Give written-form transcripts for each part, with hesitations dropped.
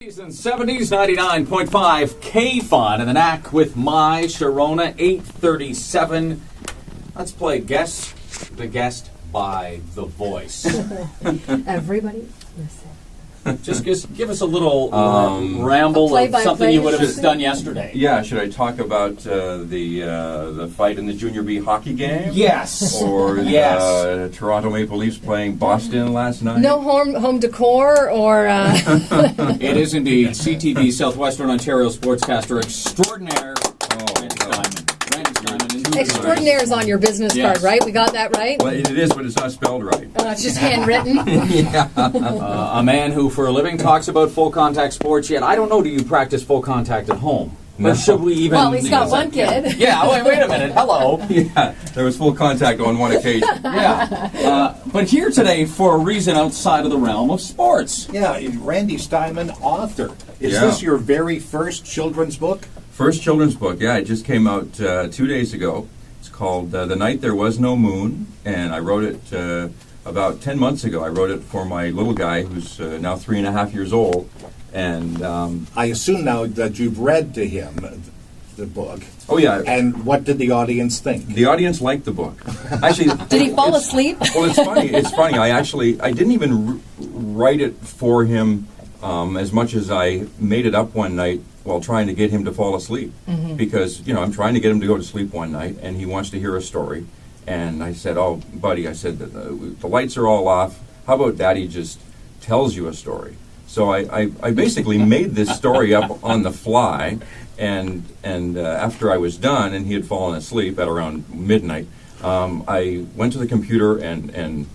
And 70s, 99.5 KFUN and the knack with my Sharona, 8:37. Let's play Guess the Guest by the Voice. Everybody listen. Just give us a little ramble of something you would have done yesterday. Yeah, should I talk about the fight in the Junior B hockey game? Yes. Or yes. Toronto Maple Leafs playing Boston last night? No home decor or... It is indeed CTV Southwestern Ontario sportscaster extraordinaire, Randy Steinman. Randy Steinman. Extraordinaire is on your business card, right? We got that right? Well, it is, but it's not spelled right. It's just handwritten. Yeah. A man who, for a living, talks about full contact sports. Yet, I don't know. Do you practice full contact at home? No. Or should we even? Well, he's got one kid. Yeah. Wait a minute. Hello. Yeah, there was full contact on one occasion. Yeah. But here today for a reason outside of the realm of sports. Yeah, Randy Steinman, author. Is Yeah. this your very first children's book? First children's book, yeah, it just came out 2 days ago. It's called The Night There Was No Moon, and I wrote it about 10 months ago. I wrote it for my little guy, who's now 3.5 years old. And I assume now that you've read to him the book. oh yeah, And what did the audience think? the audience liked the book. Actually, Did he fall asleep? Well, it's funny. It's funny. I didn't even write it for him as much as I made it up one night while trying to get him to fall asleep. Because, I'm trying to get him to go to sleep one night, and he wants to hear a story. And I said, "Oh, buddy," I said, "the lights are all off. How about Daddy just tells you a story?" So I basically made this story up on the fly, and after I was done and he had fallen asleep at around midnight, I went to the computer and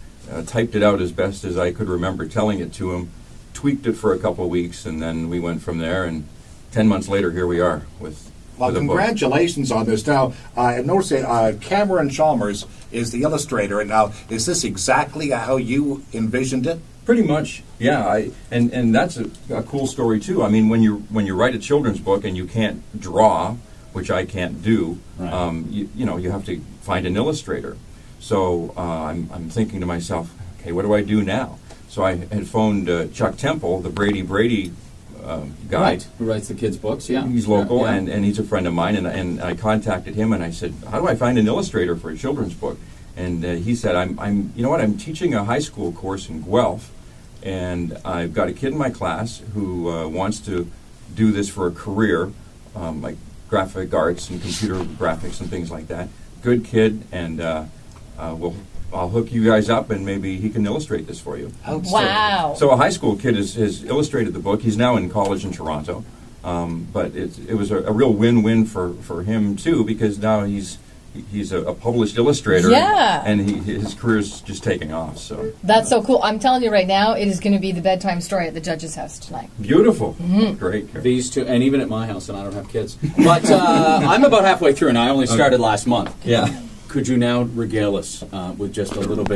typed it out as best as I could remember telling it to him, tweaked it for a couple of weeks, and then we went from there. And 10 months later, here we are with Well, a book. congratulations on this. Now, I've noticed that Cameron Chalmers is the illustrator. And now, is this exactly how you envisioned it? Pretty much, yeah. And that's a cool story too. I mean, when you write a children's book and you can't draw, which I can't do, Right. you have to find an illustrator. So I'm thinking to myself, okay, what do I do now? So I had phoned Chuck Temple, the Brady guy. Right. Who writes the kids' books? Yeah. He's local, Yeah. and he's a friend of mine, and I contacted him, and I said, how do I find an illustrator for a children's book? And he said, I'm teaching a high school course in Guelph, and I've got a kid in my class who wants to do this for a career, like graphic arts and computer graphics and things like that. Good kid, and I'll hook you guys up, and maybe he can illustrate this for you. Wow. So a high school kid has illustrated the book. He's now in college in Toronto, but it was a real win-win for him too, because now he's a published illustrator. Yeah. And his career's just taking off. So That's so cool. I'm telling you right now, it is going to be the bedtime story at the judge's house tonight. beautiful, great. These two, and even at my house, and I don't have kids. But I'm about halfway through, and I only started last month. Yeah. Could you now regale us with just a little bit?